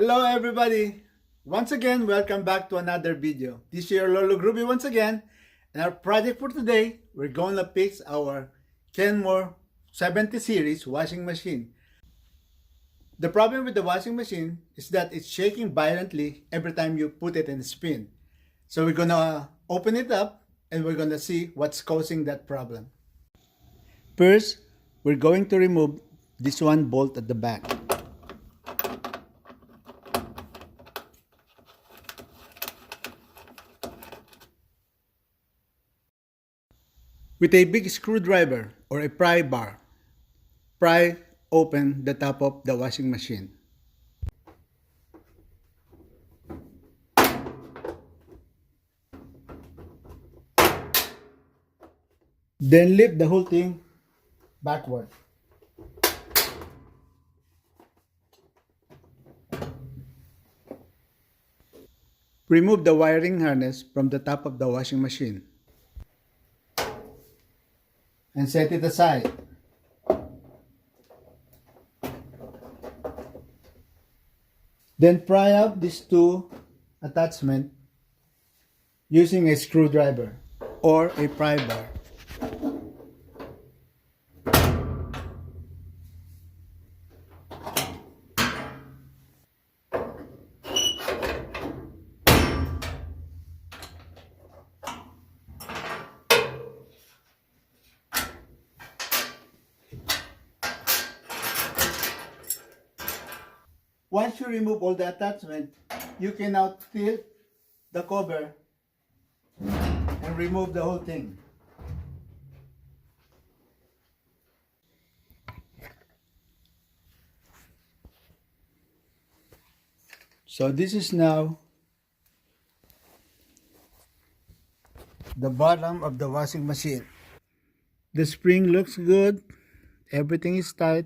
Hello everybody! Once again, welcome back to another video. This is your Lolo Groovy once again. And our project for today, we're going to fix our Kenmore 70 series washing machine. The problem with the washing machine is that it's shaking violently every time you put it in spin. So we're going to open it up and we're going to see what's causing that problem. First, we're going to remove this one bolt at the back. With a big screwdriver or a pry bar, pry open the top of the washing machine. Then lift the whole thing backward. Remove the wiring harness from the top of the washing machine and set it aside. Then pry out these two attachments using a screwdriver or a pry bar. Once you remove all the attachment, you can now tilt the cover and remove the whole thing. So this is now the bottom of the washing machine. The spring looks good, everything is tight.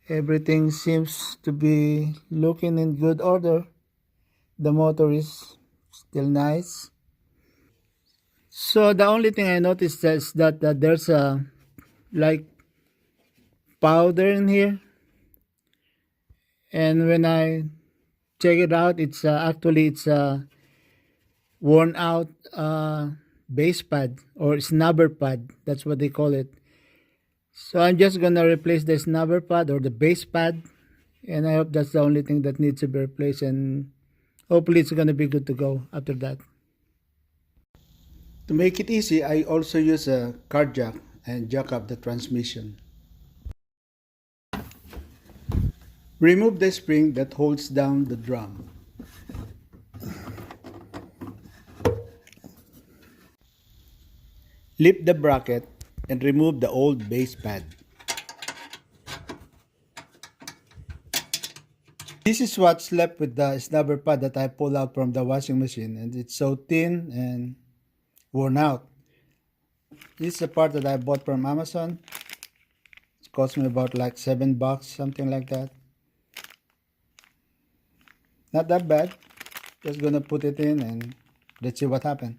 Everything seems to be looking in good order. The motor is still nice. So the only thing I noticed is that there's a like powder in here. And when I check it out, it's actually a worn out base pad or snubber pad. That's what they call it. So I'm just gonna replace the snubber pad or the base pad, and I hope that's the only thing that needs to be replaced, and hopefully it's gonna be good to go after that. To make it easy, I also use a car jack and jack up the transmission. Remove the spring that holds down the drum. Lift the bracket and remove the old base pad. This is what's left with the snubber pad that I pulled out from the washing machine, and it's so thin and worn out. This is the part that I bought from Amazon. It cost me about like $7, something like that. Not that bad. Just gonna put it in and let's see what happens.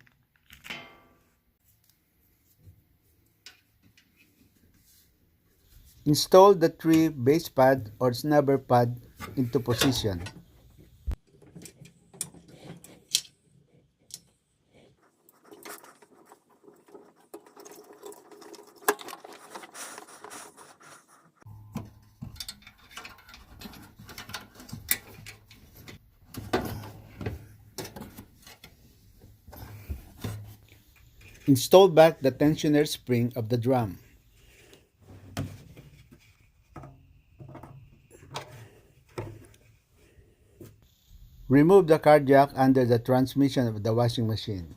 Install the 3 base pad or snubber pad into position. Install back the tensioner spring of the drum. Remove the car jack under the transmission of the washing machine.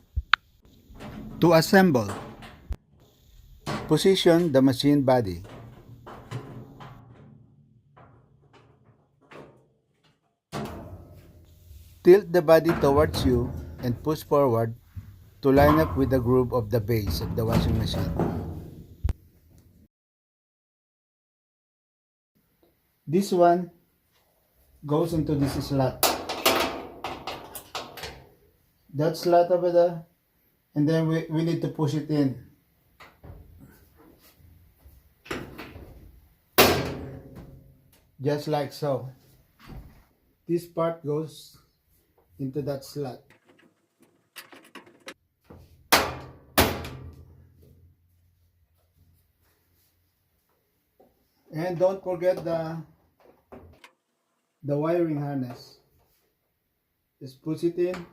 To assemble, position the machine body. Tilt the body towards you and push forward to line up with the groove of the base of the washing machine. This one goes into this slot. That slot over there, and then we need to push it in. Just like so. this part goes into that slot. And don't forget the wiring harness. Just push it in.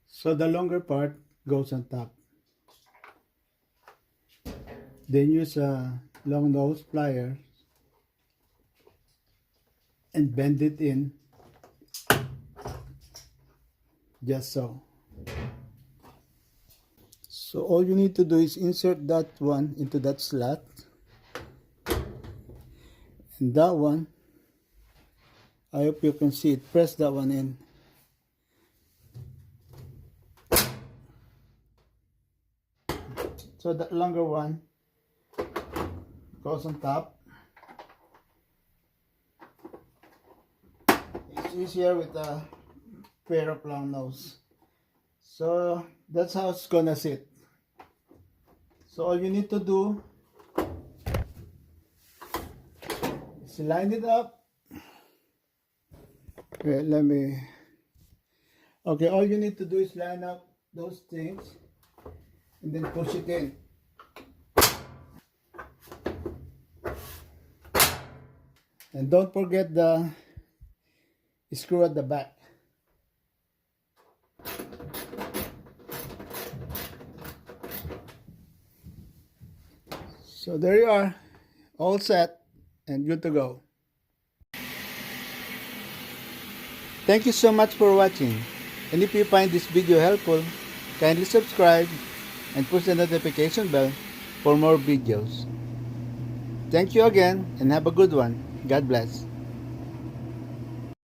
So the longer part goes on top. Then use a long nose pliers and bend it in just so. So all you need to do is insert that one into that slot, and that one, I hope you can see it, press that one in. So that longer one goes on top. It's easier with a pair of long nose. So that's how it's gonna sit. So all you need to do is line it up. Okay, okay, all you need to do is line up those things and then push it in. And don't forget the screw at the back. So there you are, all set and good to go. Thank you so much for watching, and if you find this video helpful, kindly subscribe and push the notification bell for more videos. Thank you again and have a good one. God bless.